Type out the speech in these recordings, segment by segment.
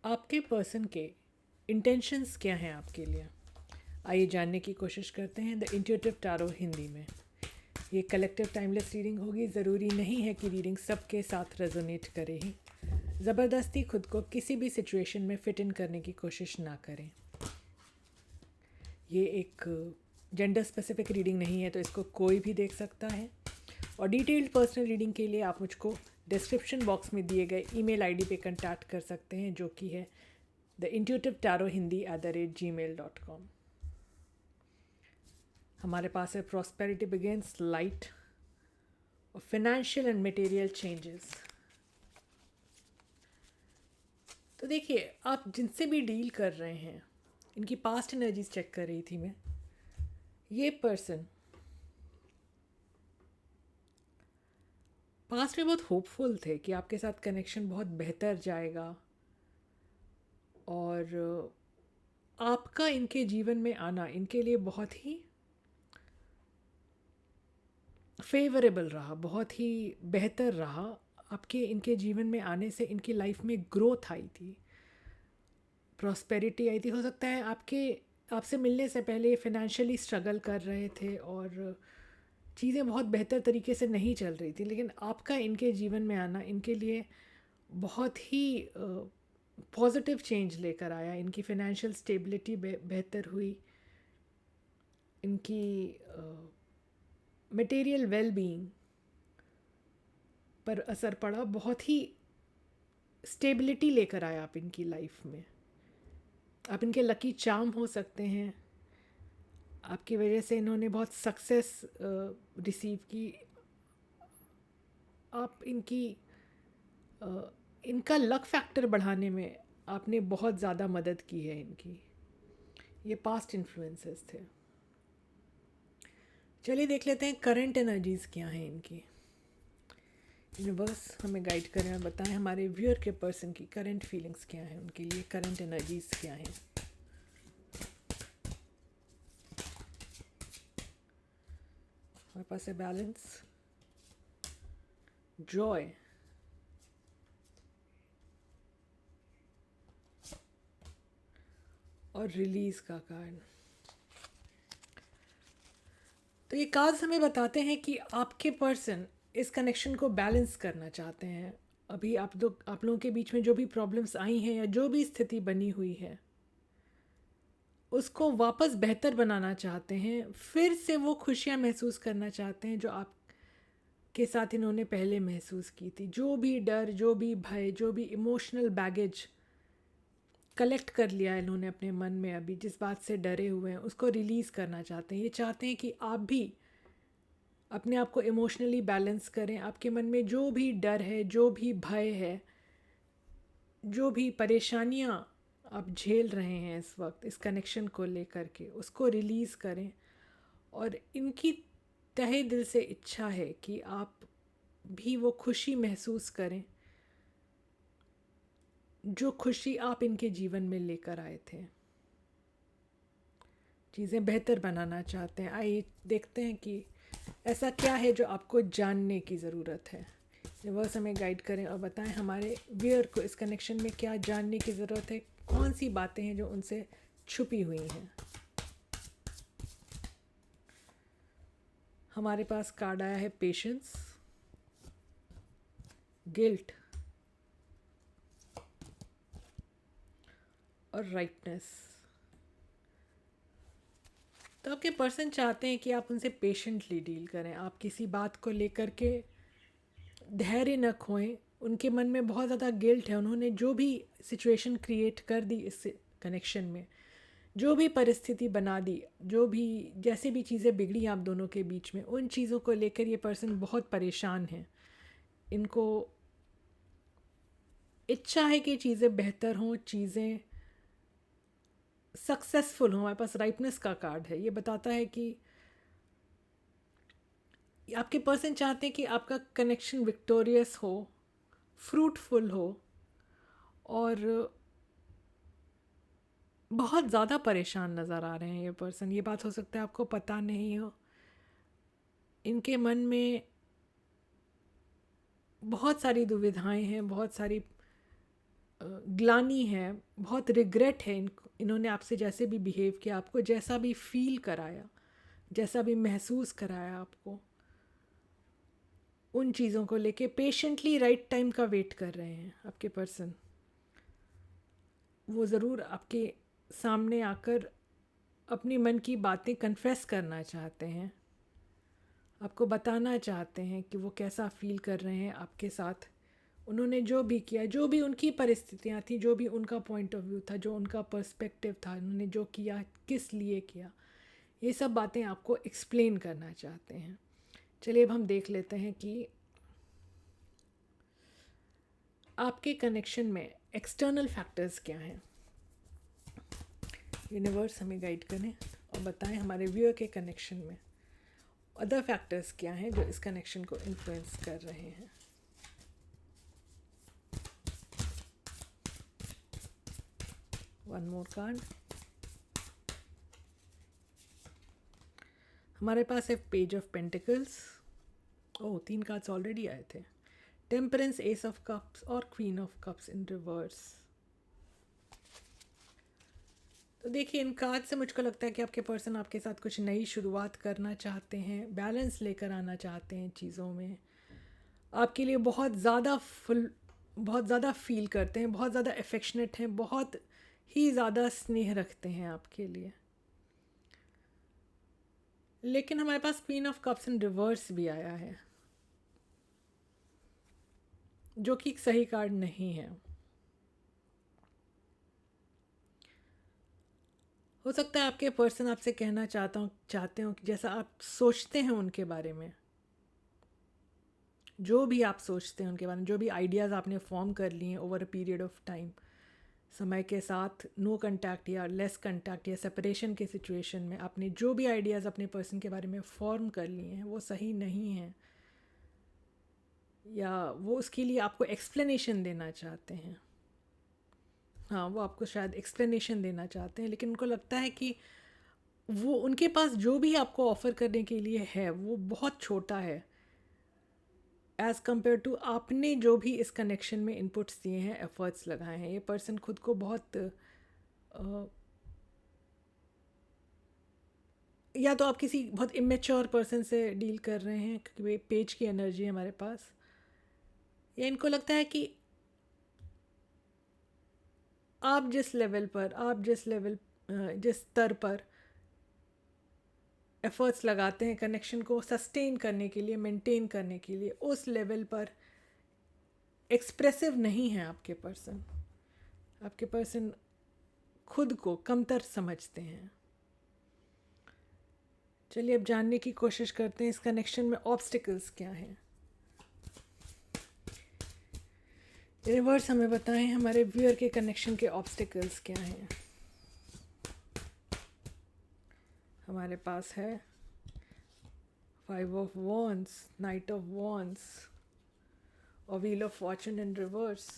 आपके पर्सन के इंटेंशंस क्या हैं आपके लिए? आइए जानने की कोशिश करते हैं द इंट्यूटिव टैरो हिंदी में। ये कलेक्टिव टाइमलेस रीडिंग होगी। ज़रूरी नहीं है कि रीडिंग सबके साथ रेजोनेट करे ही। ज़बरदस्ती खुद को किसी भी सिचुएशन में फिट इन करने की कोशिश ना करें। ये एक जेंडर स्पेसिफिक रीडिंग नहीं है, तो इसको कोई भी देख सकता है। और डिटेल्ड पर्सनल रीडिंग के लिए आप मुझको डिस्क्रिप्शन बॉक्स में दिए गए ईमेल आईडी पे कंटैक्ट कर सकते हैं, जो कि है theintuitivetarothindi@gmail.com। हमारे पास है प्रॉस्पेरिटी बिगिंस लाइट और फाइनेंशियल एंड मटेरियल चेंजेस। तो देखिए, आप जिनसे भी डील कर रहे हैं, इनकी पास्ट एनर्जीज चेक कर रही थी मैं। ये पर्सन पास्ट में बहुत होपफुल थे कि आपके साथ कनेक्शन बहुत बेहतर जाएगा, और आपका इनके जीवन में आना इनके लिए बहुत ही फेवरेबल रहा, बहुत ही बेहतर रहा। आपके इनके जीवन में आने से इनकी लाइफ में ग्रोथ आई थी, प्रॉस्पेरिटी आई थी। हो सकता है आपसे मिलने से पहले फाइनेंशियली स्ट्रगल कर रहे थे और चीज़ें बहुत बेहतर तरीके से नहीं चल रही थी, लेकिन आपका इनके जीवन में आना इनके लिए बहुत ही पॉजिटिव चेंज लेकर आया। इनकी फाइनेंशियल स्टेबिलिटी बेहतर हुई, इनकी मटेरियल वेल बीइंग पर असर पड़ा। बहुत ही स्टेबिलिटी लेकर आया आप इनकी लाइफ में। आप इनके लकी चार्म हो सकते हैं। आपकी वजह से इन्होंने बहुत सक्सेस रिसीव की। आप इनका लक फैक्टर बढ़ाने में आपने बहुत ज़्यादा मदद की है इनकी। ये पास्ट इन्फ्लुएंसेस थे। चलिए देख लेते हैं करंट एनर्जीज़ क्या हैं इनकी। यूनिवर्स हमें गाइड करें और बताएं हमारे व्यूअर के पर्सन की करंट फीलिंग्स क्या हैं, उनके लिए करंट एनर्जीज़ क्या हैं। हमारे पास है बैलेंस, जॉय, और रिलीज़ का कार्ड। तो ये कार्ड्स हमें बताते हैं कि आपके पर्सन इस कनेक्शन को बैलेंस करना चाहते हैं। अभी आप लोगों के बीच में जो भी प्रॉब्लम्स आई हैं या जो भी स्थिति बनी हुई है, उसको वापस बेहतर बनाना चाहते हैं। फिर से वो खुशियाँ महसूस करना चाहते हैं जो आपके साथ इन्होंने पहले महसूस की थी। जो भी डर, जो भी भय, जो भी इमोशनल बैगेज कलेक्ट कर लिया है इन्होंने अपने मन में, अभी जिस बात से डरे हुए हैं उसको रिलीज़ करना चाहते हैं। ये चाहते हैं कि आप भी अपने आप को इमोशनली बैलेंस करें। आपके मन में जो भी डर है, जो भी भय है, जो भी परेशानियाँ आप झेल रहे हैं इस वक्त इस कनेक्शन को लेकर के, उसको रिलीज़ करें। और इनकी तहे दिल से इच्छा है कि आप भी वो खुशी महसूस करें जो खुशी आप इनके जीवन में लेकर आए थे। चीज़ें बेहतर बनाना चाहते हैं। आइए देखते हैं कि ऐसा क्या है जो आपको जानने की ज़रूरत है। यूनिवर्स हमें गाइड करें और बताएं हमारे व्यूअर को इस कनेक्शन में क्या जानने की ज़रूरत है, कौन सी बातें हैं जो उनसे छुपी हुई हैं। हमारे पास कार्ड आया है पेशेंस, गिल्ट और राइटनेस। तो आपके पर्सन चाहते हैं कि आप उनसे पेशेंटली डील करें। आप किसी बात को लेकर के धैर्य न खोएं। उनके मन में बहुत ज़्यादा गिल्ट है। उन्होंने जो भी सिचुएशन क्रिएट कर दी इस कनेक्शन में, जो भी परिस्थिति बना दी, जो भी जैसे भी चीज़ें बिगड़ी आप दोनों के बीच में, उन चीज़ों को लेकर ये पर्सन बहुत परेशान है। इनको इच्छा है कि चीज़ें बेहतर हों, चीज़ें सक्सेसफुल हों। हमारे पास राइटनेस का कार्ड है। ये बताता है कि आपके पर्सन चाहते हैं कि आपका कनेक्शन विक्टोरियस हो, फ्रूटफुल हो, और बहुत ज़्यादा परेशान नज़र आ रहे हैं ये पर्सन। ये बात हो सकता है आपको पता नहीं हो। इनके मन में बहुत सारी दुविधाएं हैं, बहुत सारी ग्लानि है, बहुत रिग्रेट है इन्होंने आपसे जैसे भी बिहेव किया, आपको जैसा भी फील कराया, जैसा भी महसूस कराया आपको, उन चीज़ों को लेके पेशेंटली राइट टाइम का वेट कर रहे हैं आपके पर्सन। वो ज़रूर आपके सामने आकर अपनी मन की बातें कन्फेस करना चाहते हैं, आपको बताना चाहते हैं कि वो कैसा फील कर रहे हैं आपके साथ। उन्होंने जो भी किया, जो भी उनकी परिस्थितियाँ थी, जो भी उनका पॉइंट ऑफ व्यू था, जो उनका पर्सपेक्टिव था, उन्होंने जो किया किस लिए किया, ये सब बातें आपको एक्सप्लेन करना चाहते हैं। चलिए अब हम देख लेते हैं कि आपके कनेक्शन में एक्सटर्नल फैक्टर्स क्या हैं। यूनिवर्स हमें गाइड करें और बताएं हमारे व्यूअर के कनेक्शन में अदर फैक्टर्स क्या हैं जो इस कनेक्शन को इन्फ्लुएंस कर रहे हैं। One more card. हमारे पास है page of pentacles. Oh, 3 cards already आए थे। टेम्परेंस, एस ऑफ कप्स और queen of cups in reverse. तो देखिए, इन कार्ड से मुझको लगता है कि आपके पर्सन आपके साथ कुछ नई शुरुआत करना चाहते हैं, बैलेंस लेकर आना चाहते हैं चीज़ों में, आपके लिए बहुत ज़्यादा फील करते हैं, बहुत ज़्यादा अफेक्शनेट हैं, बहुत ही ज़्यादा स्नेह रखते हैं आपके लिए। लेकिन हमारे पास queen of cups in reverse भी आया है, जो कि एक सही कार्ड नहीं है। हो सकता है आपके पर्सन आपसे कहना चाहते हो कि जैसा आप सोचते हैं उनके बारे में, जो भी आप सोचते हैं उनके बारे में, जो भी आइडियाज़ आपने फॉर्म कर लिए हैं over a period of time, समय के साथ नो कंटैक्ट या लेस कंटैक्ट या सेपरेशन के सिचुएशन में आपने जो भी आइडियाज़ अपने पर्सन के बारे में फॉर्म कर लिए हैं वो सही नहीं हैं, या वो उसके लिए आपको एक्सप्लेनेशन देना चाहते हैं। हाँ, वो आपको शायद एक्सप्लेनेशन देना चाहते हैं, लेकिन उनको लगता है कि वो उनके पास जो भी आपको ऑफ़र करने के लिए है वो बहुत छोटा है एज़ कम्पेयर टू आपने जो भी इस कनेक्शन में इनपुट्स दिए हैं, एफर्ट्स लगाए हैं। ये पर्सन खुद को बहुत या तो आप किसी बहुत इमेच्योर पर्सन से डील कर रहे हैं क्योंकि पेज की एनर्जी है हमारे पास, या इनको लगता है कि आप जिस स्तर पर एफ़र्ट्स लगाते हैं कनेक्शन को सस्टेन करने के लिए, मेंटेन करने के लिए, उस लेवल पर एक्सप्रेसिव नहीं है आपके पर्सन। आपके पर्सन खुद को कमतर समझते हैं। चलिए अब जानने की कोशिश करते हैं इस कनेक्शन में ऑब्स्टिकल्स क्या हैं। रिवर्स हमें बताएं हमारे व्यूअर के कनेक्शन के ऑब्स्टिकल्स क्या हैं। हमारे पास है 5 of wands, knight of wands और wheel of fortune in reverse.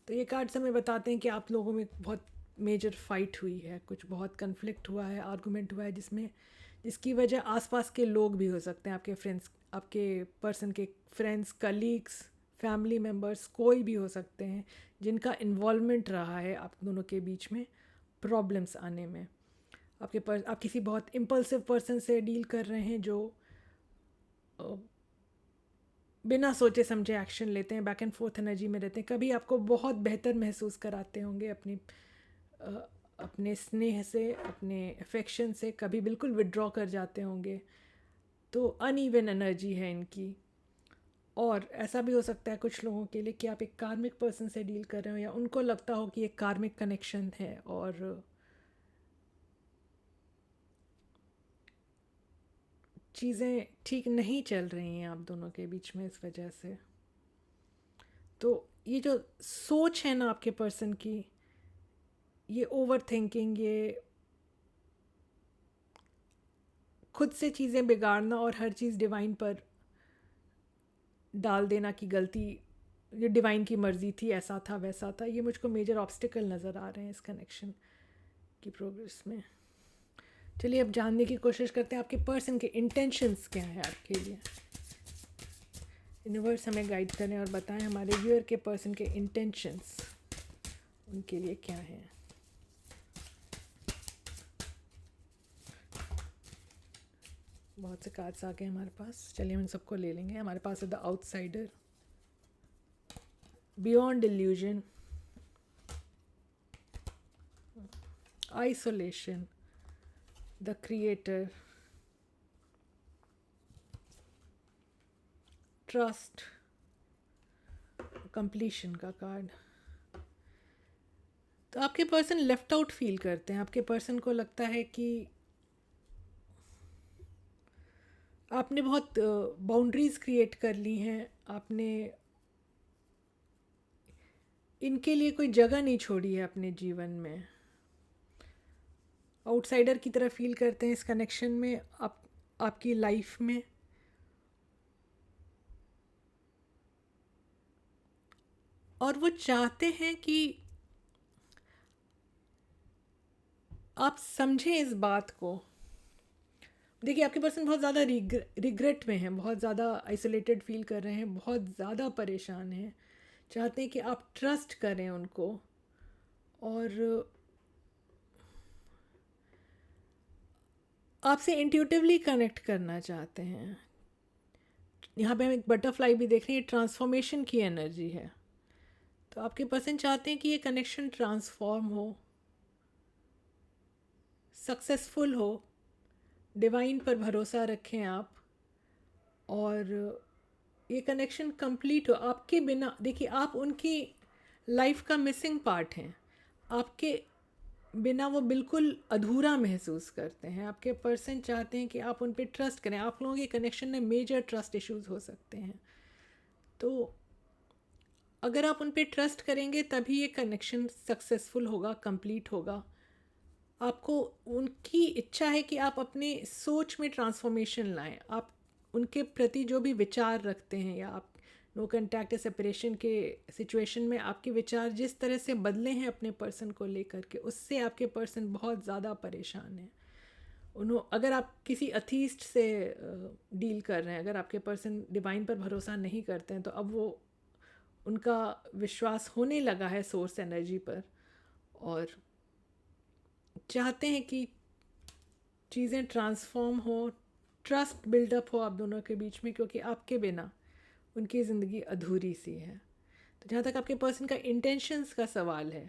तो ये कार्ड्स हमें बताते हैं कि आप लोगों में बहुत मेजर फाइट हुई है, कुछ बहुत कन्फ्लिक्ट हुआ है, आर्गुमेंट हुआ है, जिसकी वजह आसपास के लोग भी हो सकते हैं, आपके फ्रेंड्स, आपके पर्सन के फ्रेंड्स, कलीग्स, फैमिली मेम्बर्स, कोई भी हो सकते हैं जिनका इन्वॉल्वमेंट रहा है आप दोनों के बीच में प्रॉब्लम्स आने में। आप किसी बहुत इम्पल्सिव पर्सन से डील कर रहे हैं जो बिना सोचे समझे एक्शन लेते हैं, बैक एंड फोर्थ एनर्जी में रहते हैं, कभी आपको बहुत बेहतर महसूस कराते होंगे अपने स्नेह से, अपने अफेक्शन से, कभी बिल्कुल विड्रॉ कर जाते होंगे। तो अनइवन एनर्जी है इनकी। और ऐसा भी हो सकता है कुछ लोगों के लिए कि आप एक कार्मिक पर्सन से डील कर रहे हो, या उनको लगता हो कि एक कार्मिक कनेक्शन है और चीज़ें ठीक नहीं चल रही हैं आप दोनों के बीच में इस वजह से। तो ये जो सोच है ना आपके पर्सन की, ये ओवर थिंकिंग, ये खुद से चीज़ें बिगाड़ना और हर चीज़ डिवाइन पर डाल देना कि गलती ये डिवाइन की मर्ज़ी थी, ऐसा था वैसा था, ये मुझको मेजर ऑब्स्टिकल नज़र आ रहे हैं इस कनेक्शन की प्रोग्रेस में। चलिए अब जानने की कोशिश करते हैं आपके पर्सन के इंटेंशंस क्या है आपके लिए। यूनिवर्स हमें गाइड करें और बताएं हमारे व्यूअर के पर्सन के इंटेंशंस। उनके लिए क्या है। बहुत से कार्ड्स आ गए हमारे पास, चलिए उन सबको ले लेंगे। हमारे पास है the outsider, beyond illusion, isolation, the creator, trust, completion का कार्ड। तो आपके पर्सन लेफ्ट आउट फील करते हैं। आपके पर्सन को लगता है कि आपने बहुत बाउंड्रीज क्रिएट कर ली हैं, आपने इनके लिए कोई जगह नहीं छोड़ी है अपने जीवन में। आउटसाइडर की तरह फील करते हैं इस कनेक्शन में, आपकी लाइफ में। और वो चाहते हैं कि आप समझें इस बात को। देखिए, आपके पर्सन बहुत ज़्यादा रिग्रेट में हैं, बहुत ज़्यादा आइसोलेटेड फील कर रहे हैं, बहुत ज़्यादा परेशान हैं। चाहते हैं कि आप ट्रस्ट करें उनको, और आपसे इंट्यूटिवली कनेक्ट करना चाहते हैं। यहाँ पे हम एक बटरफ्लाई भी देख रहे हैं, ट्रांसफॉर्मेशन की एनर्जी है। तो आपके पर्सन चाहते हैं कि ये कनेक्शन ट्रांसफॉर्म हो, सक्सेसफुल हो, डिवाइन पर भरोसा रखें आप, और ये कनेक्शन कंप्लीट हो। आपके बिना, देखिए, आप उनकी लाइफ का मिसिंग पार्ट हैं। आपके बिना वो बिल्कुल अधूरा महसूस करते हैं। आपके पर्सन चाहते हैं कि आप उन पर ट्रस्ट करें। आप लोगों के कनेक्शन में मेजर ट्रस्ट इश्यूज हो सकते हैं, तो अगर आप उन पर ट्रस्ट करेंगे तभी ये कनेक्शन सक्सेसफुल होगा, कंप्लीट होगा। आपको, उनकी इच्छा है कि आप अपने सोच में ट्रांसफॉर्मेशन लाएं। आप उनके प्रति जो भी विचार रखते हैं, या आप नो कंटैक्ट सेपरेशन के सिचुएशन में आपके विचार जिस तरह से बदले हैं अपने पर्सन को लेकर के, उससे आपके पर्सन बहुत ज़्यादा परेशान हैं। अगर आप किसी अथीस्ट से डील कर रहे हैं, अगर आपके पर्सन डिवाइन पर भरोसा नहीं करते हैं, तो अब वो, उनका विश्वास होने लगा है सोर्स एनर्जी पर, और चाहते हैं कि चीज़ें ट्रांसफॉर्म हो, ट्रस्ट बिल्डअप हो आप दोनों के बीच में, क्योंकि आपके बिना उनकी ज़िंदगी अधूरी सी है। तो जहाँ तक आपके पर्सन का इंटेंशंस का सवाल है,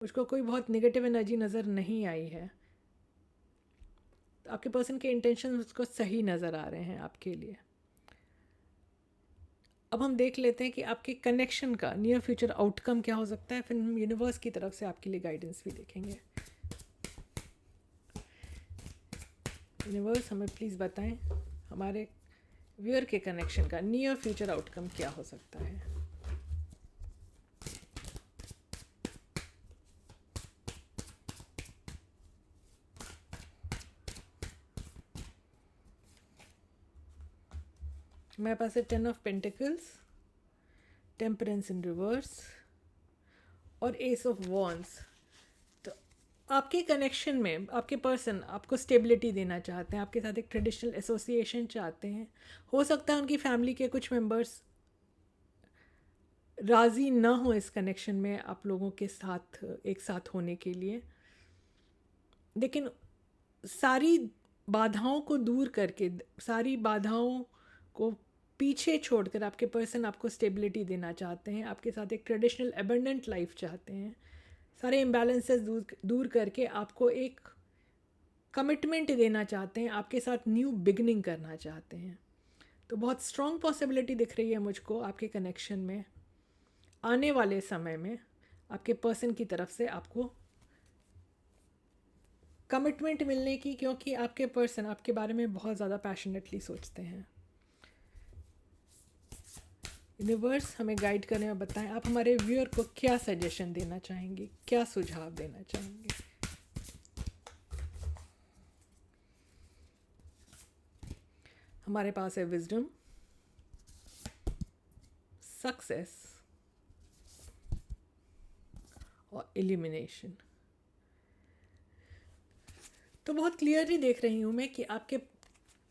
मुझको कोई बहुत नेगेटिव एनर्जी नज़र नहीं आई है। तो आपके पर्सन के इंटेंशन उसको सही नज़र आ रहे हैं आपके लिए। अब हम देख लेते हैं कि आपके कनेक्शन का नियर फ्यूचर आउटकम क्या हो सकता है। फिर हम यूनिवर्स की तरफ से आपके लिए गाइडेंस भी देखेंगे। यूनिवर्स, हमें प्लीज़ बताएं हमारे व्यूअर के कनेक्शन का नियर फ्यूचर आउटकम क्या हो सकता है। मेरे पास है 10 of pentacles, temperance in reverse और एस ऑफ वॉन्ड्स। तो आपके कनेक्शन में आपके पर्सन आपको स्टेबिलिटी देना चाहते हैं, आपके साथ एक ट्रेडिशनल एसोसिएशन चाहते हैं। हो सकता है उनकी फैमिली के कुछ मेंबर्स राज़ी ना हो इस कनेक्शन में आप लोगों के साथ एक साथ होने के लिए, लेकिन सारी बाधाओं को दूर करके, सारी बाधाओं को पीछे छोड़कर आपके पर्सन आपको स्टेबिलिटी देना चाहते हैं, आपके साथ एक ट्रेडिशनल एबंडेंट लाइफ चाहते हैं। सारे इम्बैलेंसेस दूर करके आपको एक कमिटमेंट देना चाहते हैं, आपके साथ न्यू बिगनिंग करना चाहते हैं। तो बहुत स्ट्रॉन्ग पॉसिबिलिटी दिख रही है मुझको आपके कनेक्शन में। आने वाले समय में आपके पर्सन की तरफ से आपको कमिटमेंट मिलने की, क्योंकि आपके पर्सन आपके बारे में बहुत ज़्यादा पैशनेटली सोचते हैं। यूनिवर्स, हमें गाइड करें और बताएं आप हमारे व्यूअर को क्या सजेशन देना चाहेंगे, क्या सुझाव देना चाहेंगे। हमारे पास है विजडम, सक्सेस और इल्यूमिनेशन। तो बहुत क्लियरली देख रही हूँ मैं कि आपके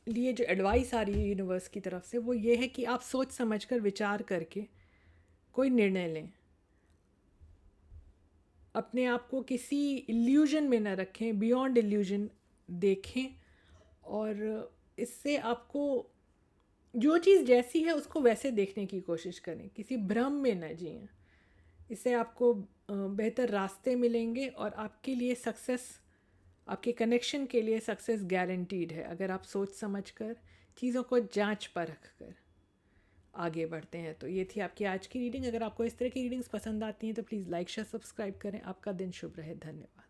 लिए जो एडवाइस आ रही है यूनिवर्स की तरफ से, वो ये है कि आप सोच समझकर विचार करके कोई निर्णय लें। अपने आप को किसी इल्यूजन में न रखें, बियॉन्ड इल्यूजन देखें। और इससे आपको जो चीज़ जैसी है उसको वैसे देखने की कोशिश करें, किसी भ्रम में न जिएं। इससे आपको बेहतर रास्ते मिलेंगे और आपके लिए सक्सेस, आपके कनेक्शन के लिए सक्सेस गारंटीड है, अगर आप सोच समझ कर चीज़ों को जांच परख कर आगे बढ़ते हैं। तो ये थी आपकी आज की रीडिंग। अगर आपको इस तरह की रीडिंग्स पसंद आती हैं तो प्लीज़ लाइक शेयर सब्सक्राइब करें। आपका दिन शुभ रहे। धन्यवाद।